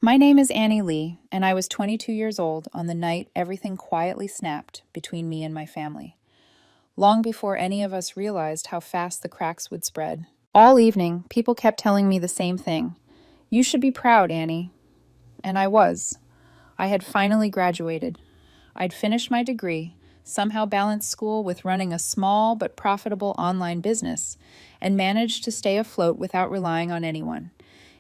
My name is Annie Lee, and I was 22 years old on the night everything quietly snapped between me and my family, long before any of us realized how fast the cracks would spread. All evening, people kept telling me the same thing. You should be proud, Annie. And I was. I had finally graduated. I'd finished my degree, somehow balanced school with running a small but profitable online business, and managed to stay afloat without relying on anyone.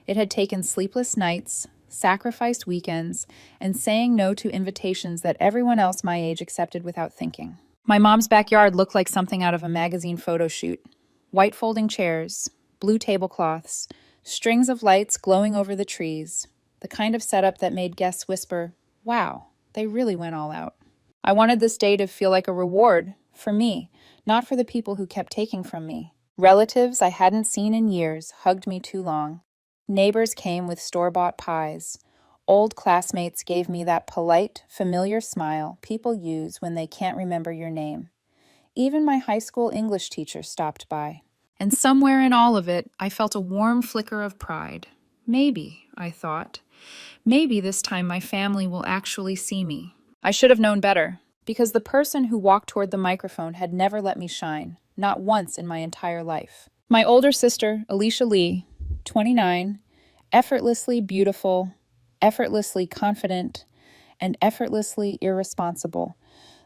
It had taken sleepless nights, sacrificed weekends, and saying no to invitations that everyone else my age accepted without thinking. My mom's backyard looked like something out of a magazine photo shoot. White folding chairs, blue tablecloths, strings of lights glowing over the trees, the kind of setup that made guests whisper, "Wow, they really went all out." I wanted this day to feel like a reward for me, not for the people who kept taking from me. Relatives I hadn't seen in years hugged me too long. Neighbors came with store-bought pies. Old classmates gave me that polite, familiar smile people use when they can't remember your name. Even my high school English teacher stopped by. And somewhere in all of it, I felt a warm flicker of pride. Maybe, I thought, maybe this time my family will actually see me. I should have known better, because the person who walked toward the microphone had never let me shine, not once in my entire life. My older sister, Alicia Lee, 29, effortlessly beautiful, effortlessly confident, and effortlessly irresponsible,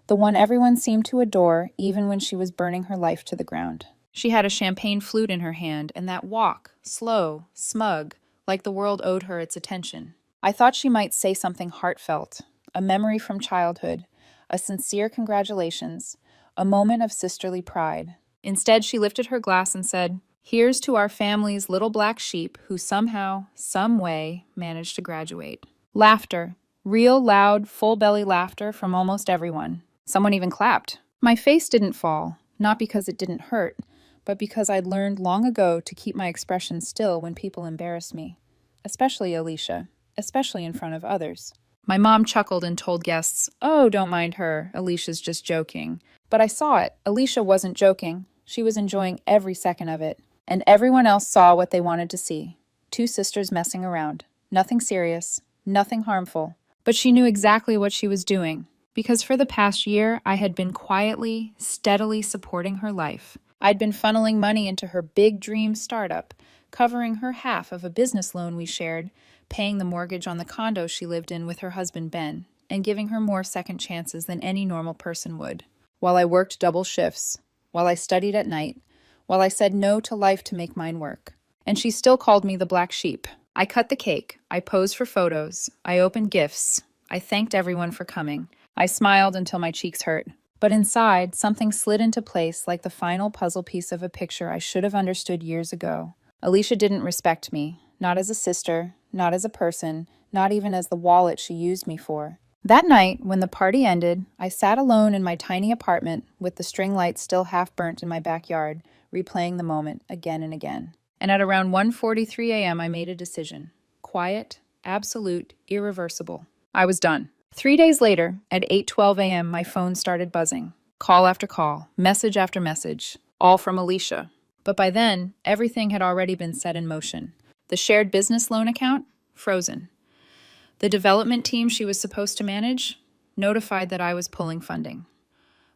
the one everyone seemed to adore even when she was burning her life to the ground. She had a champagne flute in her hand, and that walk, slow, smug, like the world owed her its attention. I thought she might say something heartfelt, a memory from childhood, a sincere congratulations, a moment of sisterly pride. Instead, she lifted her glass and said, "Here's to our family's little black sheep who somehow, some way, managed to graduate." Laughter. Real, loud, full-belly laughter from almost everyone. Someone even clapped. My face didn't fall, not because it didn't hurt, but because I'd learned long ago to keep my expression still when people embarrassed me. Especially Alicia. Especially in front of others. My mom chuckled and told guests, "Oh, don't mind her. Alicia's just joking." But I saw it. Alicia wasn't joking. She was enjoying every second of it. And everyone else saw what they wanted to see. Two sisters messing around. Nothing serious. Nothing harmful. But she knew exactly what she was doing. Because for the past year, I had been quietly, steadily supporting her life. I'd been funneling money into her big dream startup, covering her half of a business loan we shared, paying the mortgage on the condo she lived in with her husband Ben, and giving her more second chances than any normal person would. While I worked double shifts, while I studied at night, while I said no to life to make mine work. And she still called me the black sheep. I cut the cake, I posed for photos, I opened gifts, I thanked everyone for coming. I smiled until my cheeks hurt. But inside, something slid into place like the final puzzle piece of a picture I should have understood years ago. Alicia didn't respect me, not as a sister, not as a person, not even as the wallet she used me for. That night, when the party ended, I sat alone in my tiny apartment with the string lights still half burnt in my backyard, replaying the moment again and again. And at around 1:43 a.m. I made a decision. Quiet, absolute, irreversible. I was done. 3 days later, at 8:12 a.m., my phone started buzzing. Call after call, message after message, all from Alicia. But by then, everything had already been set in motion. The shared business loan account? Frozen. The development team she was supposed to manage? Notified that I was pulling funding.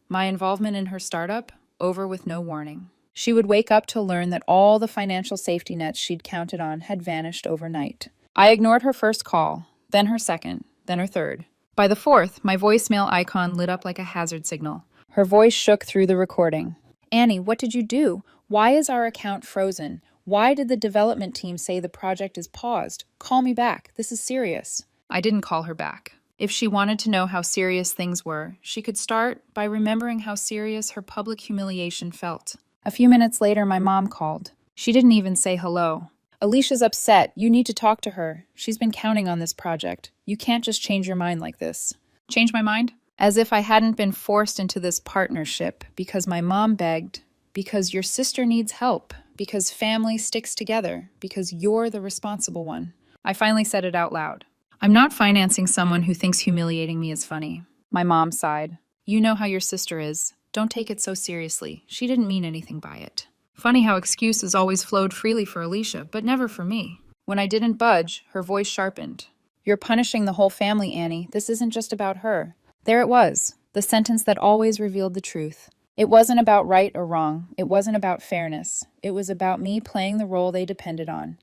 My involvement in her startup? Over with no warning. She would wake up to learn that all the financial safety nets she'd counted on had vanished overnight. I ignored her first call, then her second, then her third. By the fourth, my voicemail icon lit up like a hazard signal. Her voice shook through the recording. "Annie, what did you do? Why is our account frozen? Why did the development team say the project is paused? Call me back. This is serious." I didn't call her back. If she wanted to know how serious things were, she could start by remembering how serious her public humiliation felt. A few minutes later, my mom called. She didn't even say hello. "Alicia's upset. You need to talk to her. She's been counting on this project. You can't just change your mind like this." Change my mind? As if I hadn't been forced into this partnership because my mom begged, because your sister needs help, because family sticks together, because you're the responsible one. I finally said it out loud. "I'm not financing someone who thinks humiliating me is funny." My mom sighed. "You know how your sister is. Don't take it so seriously. She didn't mean anything by it." Funny how excuses always flowed freely for Alicia, but never for me. When I didn't budge, her voice sharpened. You're punishing the whole family, Annie. This isn't just about her. There it was, the sentence that always revealed the truth. It wasn't about right or wrong. It wasn't about fairness. It was about me playing the role they depended on.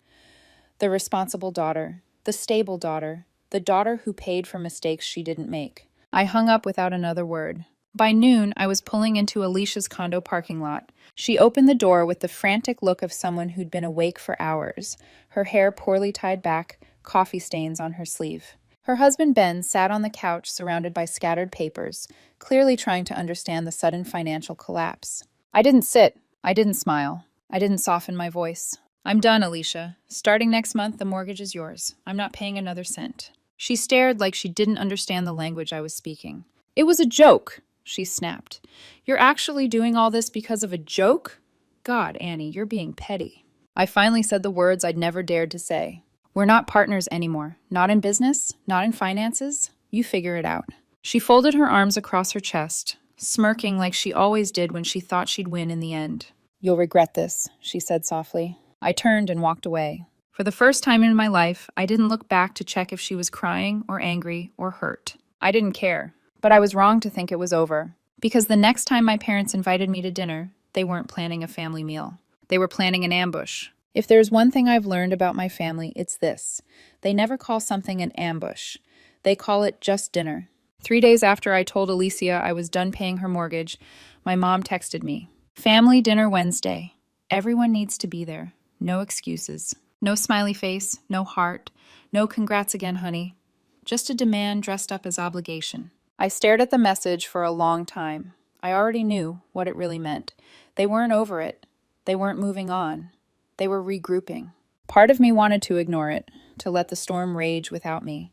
The responsible daughter, the stable daughter, the daughter who paid for mistakes she didn't make. I hung up without another word. By noon, I was pulling into Alicia's condo parking lot. She opened the door with the frantic look of someone who'd been awake for hours, her hair poorly tied back, coffee stains on her sleeve. Her husband Ben sat on the couch surrounded by scattered papers, clearly trying to understand the sudden financial collapse. I didn't sit. I didn't smile. I didn't soften my voice. I'm done, Alicia. Starting next month, the mortgage is yours. I'm not paying another cent. She stared like she didn't understand the language I was speaking. It was a joke, she snapped. You're actually doing all this because of a joke? God, Annie, you're being petty. I finally said the words I'd never dared to say. We're not partners anymore. Not in business, not in finances. You figure it out. She folded her arms across her chest, smirking like she always did when she thought she'd win in the end. You'll regret this, she said softly. I turned and walked away. For the first time in my life, I didn't look back to check if she was crying or angry or hurt. I didn't care, but I was wrong to think it was over. Because the next time my parents invited me to dinner, they weren't planning a family meal. They were planning an ambush. If there's one thing I've learned about my family, it's this. They never call something an ambush. They call it just dinner. 3 days after I told Alicia I was done paying her mortgage, my mom texted me. Family dinner Wednesday. Everyone needs to be there. No excuses. No smiley face, no heart, no congrats again, honey. Just a demand dressed up as obligation. I stared at the message for a long time. I already knew what it really meant. They weren't over it. They weren't moving on. They were regrouping. Part of me wanted to ignore it, to let the storm rage without me.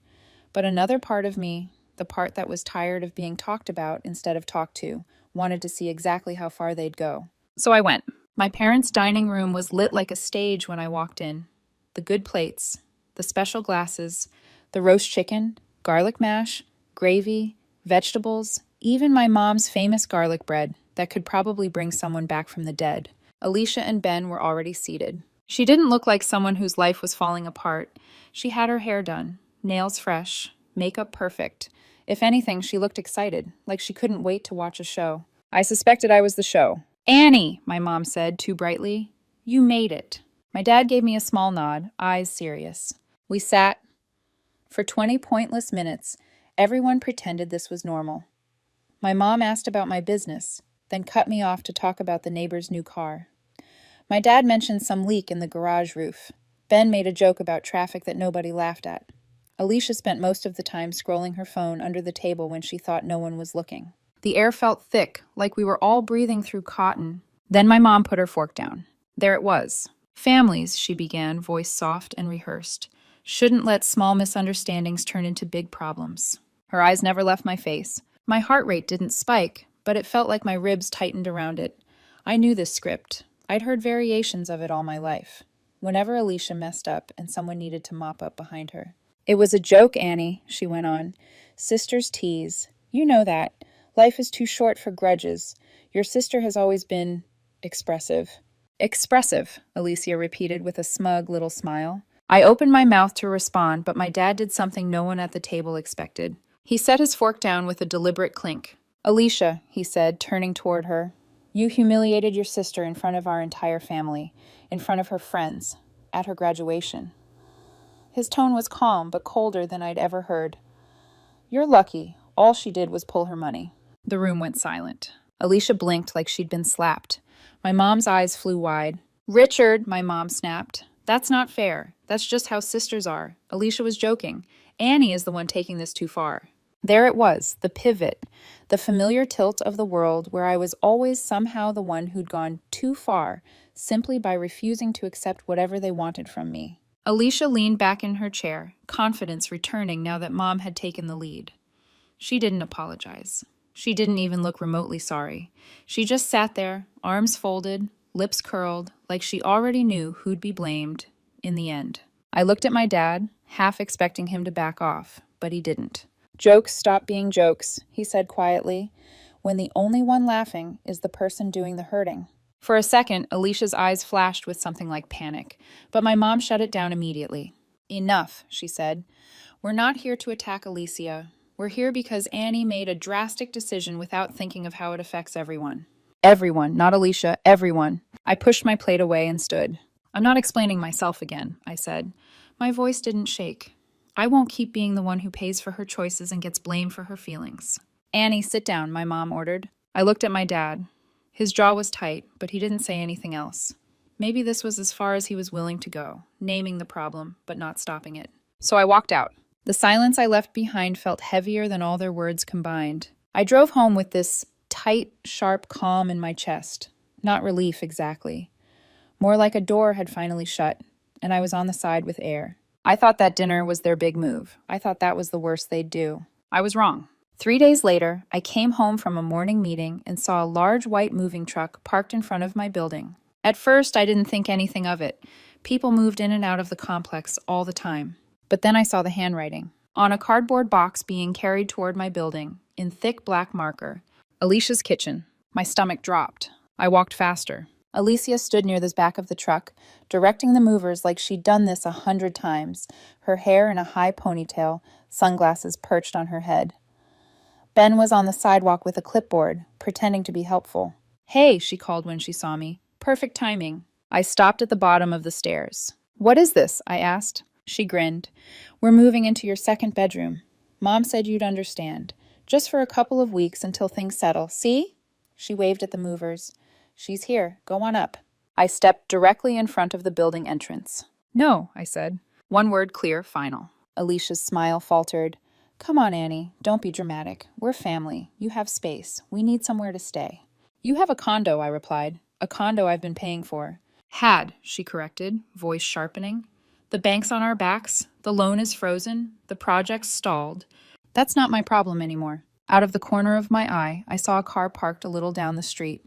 But another part of me, the part that was tired of being talked about instead of talked to, wanted to see exactly how far they'd go. So I went. My parents' dining room was lit like a stage when I walked in. The good plates, the special glasses, the roast chicken, garlic mash, gravy, vegetables, even my mom's famous garlic bread that could probably bring someone back from the dead. Alicia and Ben were already seated. She didn't look like someone whose life was falling apart. She had her hair done, nails fresh, makeup perfect. If anything, she looked excited, like she couldn't wait to watch a show. I suspected I was the show. Annie, my mom said too brightly, you made it. My dad gave me a small nod, eyes serious. We sat. For 20 pointless minutes, everyone pretended this was normal. My mom asked about my business, then cut me off to talk about the neighbor's new car. My dad mentioned some leak in the garage roof. Ben made a joke about traffic that nobody laughed at. Alicia spent most of the time scrolling her phone under the table when she thought no one was looking. The air felt thick, like we were all breathing through cotton. Then my mom put her fork down. There it was. Families, she began, voice soft and rehearsed, shouldn't let small misunderstandings turn into big problems. Her eyes never left my face. My heart rate didn't spike, but it felt like my ribs tightened around it. I knew this script. I'd heard variations of it all my life. Whenever Alicia messed up and someone needed to mop up behind her. It was a joke, Annie, she went on. Sisters tease. You know that. Life is too short for grudges. Your sister has always been expressive. Expressive, Alicia repeated with a smug little smile. I opened my mouth to respond, but my dad did something no one at the table expected. He set his fork down with a deliberate clink. Alicia, he said, turning toward her, you humiliated your sister in front of our entire family, in front of her friends, at her graduation. His tone was calm, but colder than I'd ever heard. You're lucky. All she did was pull her money. The room went silent. Alicia blinked like she'd been slapped. My mom's eyes flew wide. Richard, my mom snapped. That's not fair. That's just how sisters are. Alicia was joking. Annie is the one taking this too far. There it was, the pivot, the familiar tilt of the world where I was always somehow the one who'd gone too far, simply by refusing to accept whatever they wanted from me. Alicia leaned back in her chair, confidence returning now that Mom had taken the lead. She didn't apologize. She didn't even look remotely sorry. She just sat there, arms folded, lips curled, like she already knew who'd be blamed in the end. I looked at my dad, half expecting him to back off, but he didn't. Jokes stop being jokes, he said quietly, when the only one laughing is the person doing the hurting. For a second, Alicia's eyes flashed with something like panic, but my mom shut it down immediately. Enough, she said. We're not here to attack Alicia. We're here because Annie made a drastic decision without thinking of how it affects everyone. Everyone, not Alicia, everyone. I pushed my plate away and stood. I'm not explaining myself again, I said. My voice didn't shake. I won't keep being the one who pays for her choices and gets blamed for her feelings. Annie, sit down, my mom ordered. I looked at my dad. His jaw was tight, but he didn't say anything else. Maybe this was as far as he was willing to go, naming the problem, but not stopping it. So I walked out. The silence I left behind felt heavier than all their words combined. I drove home with this tight, sharp calm in my chest. Not relief exactly. More like a door had finally shut, and I was on the side with air. I thought that dinner was their big move. I thought that was the worst they'd do. I was wrong. 3 days later, I came home from a morning meeting and saw a large white moving truck parked in front of my building. At first, I didn't think anything of it. People moved in and out of the complex all the time. But then I saw the handwriting. On a cardboard box being carried toward my building, in thick black marker, Alicia's kitchen. My stomach dropped. I walked faster. Alicia stood near the back of the truck, directing the movers like she'd done this 100 times, her hair in a high ponytail, sunglasses perched on her head. Ben was on the sidewalk with a clipboard, pretending to be helpful. "Hey," she called when she saw me. Perfect timing. I stopped at the bottom of the stairs. "What is this?" I asked. She grinned. "We're moving into your second bedroom. Mom said you'd understand. Just for a couple of weeks until things settle. See?" She waved at the movers. "She's here. Go on up." I stepped directly in front of the building entrance. "No," I said. One word clear, final. Alicia's smile faltered. "Come on, Annie. Don't be dramatic. We're family. You have space. We need somewhere to stay." "You have a condo," I replied. "A condo I've been paying for." "Had," she corrected, voice sharpening. "The bank's on our backs. The loan is frozen. The project's stalled. That's not my problem anymore." Out of the corner of my eye, I saw a car parked a little down the street.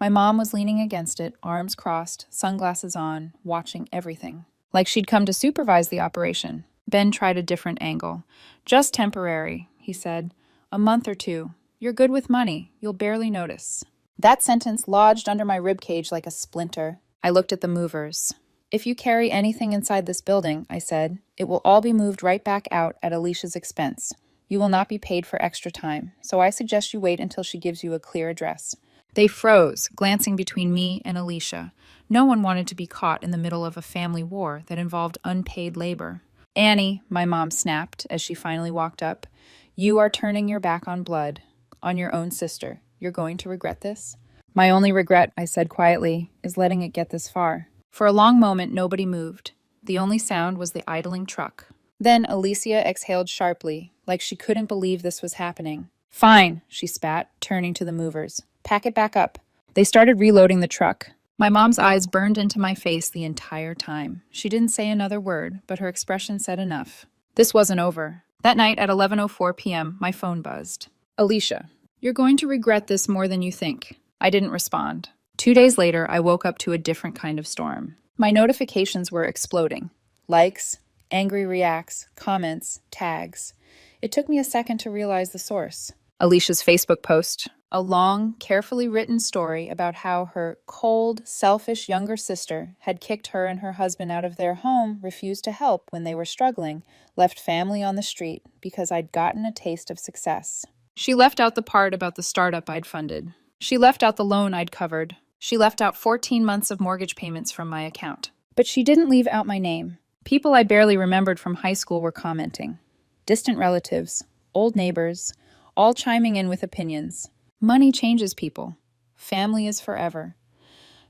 My mom was leaning against it, arms crossed, sunglasses on, watching everything. Like she'd come to supervise the operation. Ben tried a different angle. "Just temporary," he said. "A month or two. You're good with money. You'll barely notice." That sentence lodged under my ribcage like a splinter. I looked at the movers. "If you carry anything inside this building," I said, "it will all be moved right back out at Alicia's expense. You will not be paid for extra time, so I suggest you wait until she gives you a clear address." They froze, glancing between me and Alicia. No one wanted to be caught in the middle of a family war that involved unpaid labor. "Annie," my mom snapped as she finally walked up, "you are turning your back on blood, on your own sister. You're going to regret this?" "My only regret," I said quietly, "is letting it get this far." For a long moment, nobody moved. The only sound was the idling truck. Then Alicia exhaled sharply, like she couldn't believe this was happening. "Fine," she spat, turning to the movers. "Pack it back up." They started reloading the truck. My mom's eyes burned into my face the entire time. She didn't say another word, but her expression said enough. This wasn't over. That night at 11:04 p.m., my phone buzzed. "Alicia, you're going to regret this more than you think." I didn't respond. 2 days later, I woke up to a different kind of storm. My notifications were exploding. Likes, angry reacts, comments, tags. It took me a second to realize the source. Alicia's Facebook post. A long, carefully written story about how her cold, selfish younger sister had kicked her and her husband out of their home, refused to help when they were struggling, left family on the street because I'd gotten a taste of success. She left out the part about the startup I'd funded. She left out the loan I'd covered. She left out 14 months of mortgage payments from my account. But she didn't leave out my name. People I barely remembered from high school were commenting. Distant relatives, old neighbors, all chiming in with opinions. Money changes people. Family is forever.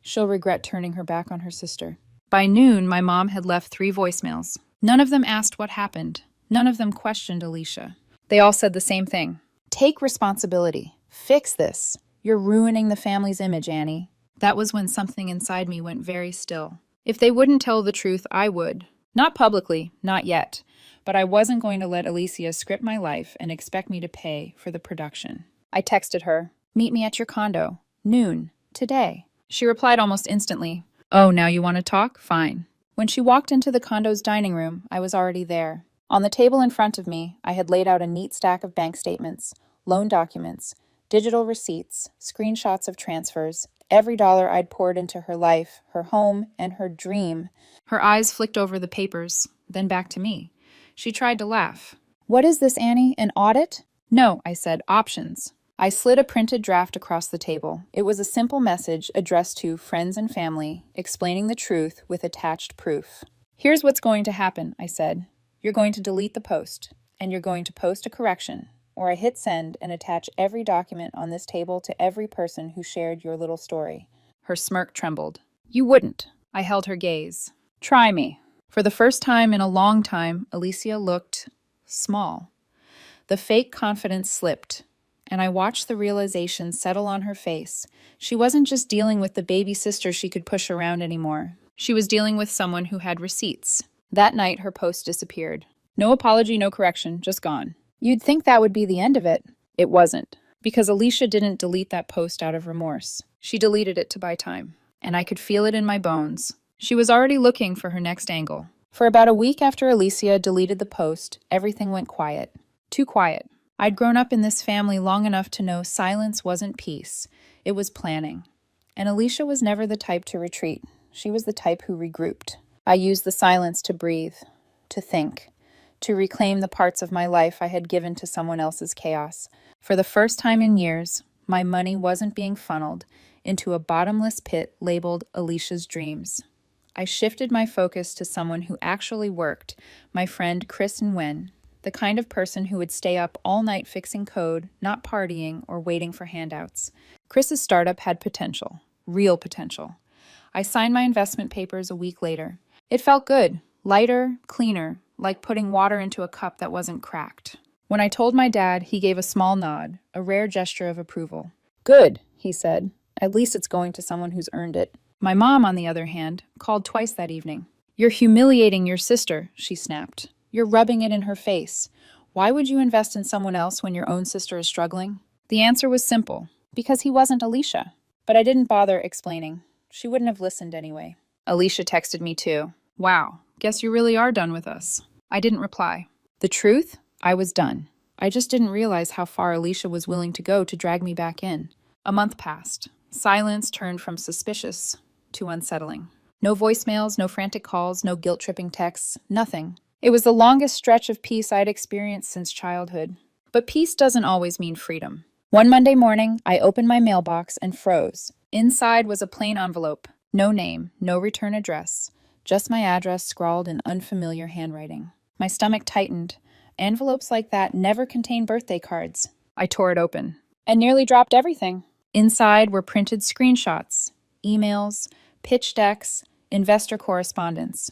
She'll regret turning her back on her sister. By noon, my mom had left 3 voicemails. None of them asked what happened. None of them questioned Alicia. They all said the same thing. "Take responsibility. Fix this. You're ruining the family's image, Annie." That was when something inside me went very still. If they wouldn't tell the truth, I would. Not publicly, not yet. But I wasn't going to let Alicia script my life and expect me to pay for the production. I texted her, "Meet me at your condo. Noon. Today." She replied almost instantly, "Oh, now you want to talk? Fine." When she walked into the condo's dining room, I was already there. On the table in front of me, I had laid out a neat stack of bank statements, loan documents, digital receipts, screenshots of transfers, every dollar I'd poured into her life, her home, and her dream. Her eyes flicked over the papers, then back to me. She tried to laugh. "What is this, Annie? An audit?" "No," I said, "options." I slid a printed draft across the table. It was a simple message addressed to friends and family, explaining the truth with attached proof. "Here's what's going to happen," I said. "You're going to delete the post, and you're going to post a correction, or I hit send and attach every document on this table to every person who shared your little story." Her smirk trembled. "You wouldn't." I held her gaze. "Try me." For the first time in a long time, Alicia looked small. The fake confidence slipped, and I watched the realization settle on her face. She wasn't just dealing with the baby sister she could push around anymore. She was dealing with someone who had receipts. That night, her post disappeared. No apology, no correction, just gone. You'd think that would be the end of it. It wasn't, because Alicia didn't delete that post out of remorse. She deleted it to buy time, and I could feel it in my bones. She was already looking for her next angle. For about a week after Alicia deleted the post, everything went quiet. Too quiet. I'd grown up in this family long enough to know silence wasn't peace. It was planning. And Alicia was never the type to retreat. She was the type who regrouped. I used the silence to breathe, to think, to reclaim the parts of my life I had given to someone else's chaos. For the first time in years, my money wasn't being funneled into a bottomless pit labeled Alicia's dreams. I shifted my focus to someone who actually worked, my friend Chris and Wen, the kind of person who would stay up all night fixing code, not partying or waiting for handouts. Chris's startup had potential, real potential. I signed my investment papers a week later. It felt good, lighter, cleaner, like putting water into a cup that wasn't cracked. When I told my dad, he gave a small nod, a rare gesture of approval. "Good," he said. "At least it's going to someone who's earned it." My mom, on the other hand, called twice that evening. "You're humiliating your sister," she snapped. "You're rubbing it in her face. Why would you invest in someone else when your own sister is struggling?" The answer was simple. Because he wasn't Alicia. But I didn't bother explaining. She wouldn't have listened anyway. Alicia texted me too. "Wow, guess you really are done with us." I didn't reply. The truth? I was done. I just didn't realize how far Alicia was willing to go to drag me back in. A month passed. Silence turned from suspicious to unsettling. No voicemails, no frantic calls, no guilt-tripping texts, nothing. It was the longest stretch of peace I'd experienced since childhood. But peace doesn't always mean freedom. One Monday morning, I opened my mailbox and froze. Inside was a plain envelope. No name, no return address. Just my address scrawled in unfamiliar handwriting. My stomach tightened. Envelopes like that never contain birthday cards. I tore it open and nearly dropped everything. Inside were printed screenshots, emails, pitch decks, investor correspondence,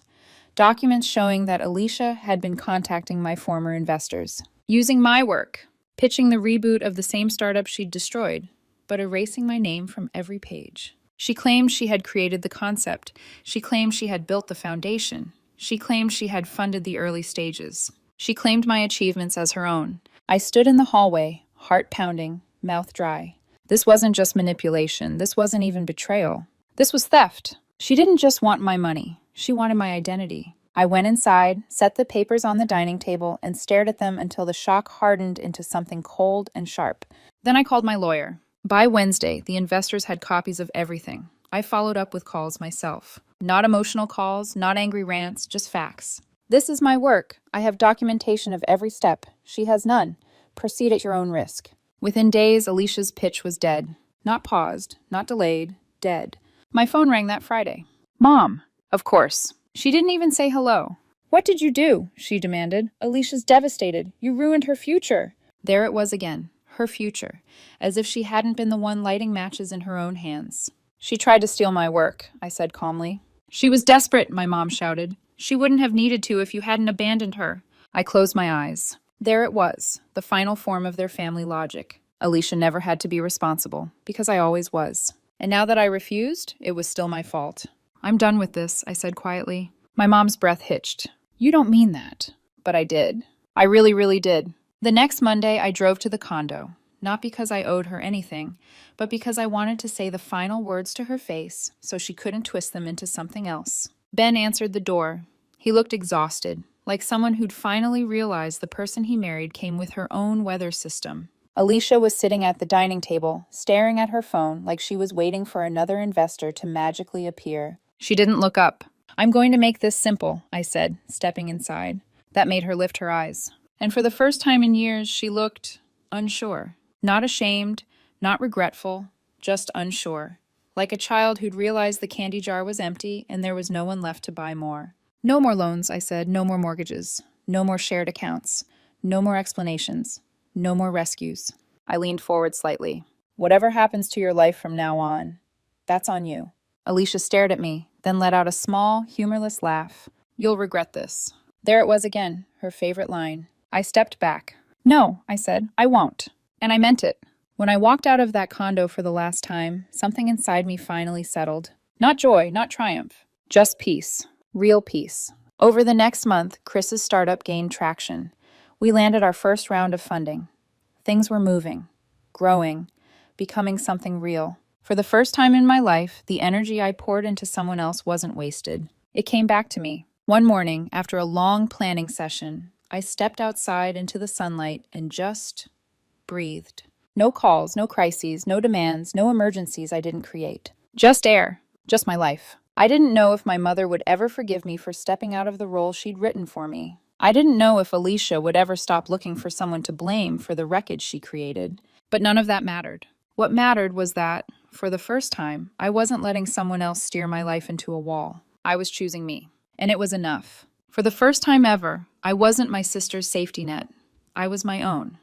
documents showing that Alicia had been contacting my former investors, using my work, pitching the reboot of the same startup she'd destroyed, but erasing my name from every page. She claimed she had created the concept. She claimed she had built the foundation. She claimed she had funded the early stages. She claimed my achievements as her own. I stood in the hallway, heart pounding, mouth dry. This wasn't just manipulation. This wasn't even betrayal. This was theft. She didn't just want my money. She wanted my identity. I went inside, set the papers on the dining table, and stared at them until the shock hardened into something cold and sharp. Then I called my lawyer. By Wednesday, the investors had copies of everything. I followed up with calls myself. Not emotional calls, not angry rants, just facts. "This is my work. I have documentation of every step. She has none. Proceed at your own risk." Within days, Alicia's pitch was dead. Not paused, not delayed, dead. My phone rang that Friday. "Mom." Of course. She didn't even say hello. "What did you do?" she demanded. "Alicia's devastated. You ruined her future." There it was again. Her future, as if she hadn't been the one lighting matches in her own hands. "She tried to steal my work," I said calmly. "She was desperate," my mom shouted. "She wouldn't have needed to if you hadn't abandoned her." I closed my eyes. There it was, the final form of their family logic. Alicia never had to be responsible, because I always was. And now that I refused, it was still my fault. "I'm done with this," I said quietly. My mom's breath hitched. "You don't mean that." But I did. I really, really did. The next Monday, I drove to the condo, not because I owed her anything, but because I wanted to say the final words to her face so she couldn't twist them into something else. Ben answered the door. He looked exhausted, like someone who'd finally realized the person he married came with her own weather system. Alicia was sitting at the dining table, staring at her phone like she was waiting for another investor to magically appear. She didn't look up. "I'm going to make this simple," I said, stepping inside. That made her lift her eyes. And for the first time in years, she looked unsure. Not ashamed, not regretful, just unsure. Like a child who'd realized the candy jar was empty and there was no one left to buy more. No more loans, I said. No more mortgages. No more shared accounts. No more explanations. No more rescues. I leaned forward slightly. Whatever happens to your life from now on, that's on you. Alicia stared at me, then let out a small, humorless laugh. You'll regret this. There it was again, her favorite line. I stepped back. No, I said, I won't. And I meant it. When I walked out of that condo for the last time, something inside me finally settled. Not joy, not triumph. Just peace. Real peace. Over the next month, Chris's startup gained traction. We landed our first round of funding. Things were moving, growing, becoming something real. For the first time in my life, the energy I poured into someone else wasn't wasted. It came back to me. One morning, after a long planning session, I stepped outside into the sunlight and just breathed. No calls, no crises, no demands, no emergencies I didn't create. Just air, just my life. I didn't know if my mother would ever forgive me for stepping out of the role she'd written for me. I didn't know if Alicia would ever stop looking for someone to blame for the wreckage she created. But none of that mattered. What mattered was that, for the first time, I wasn't letting someone else steer my life into a wall. I was choosing me. And it was enough. For the first time ever, I wasn't my sister's safety net. I was my own.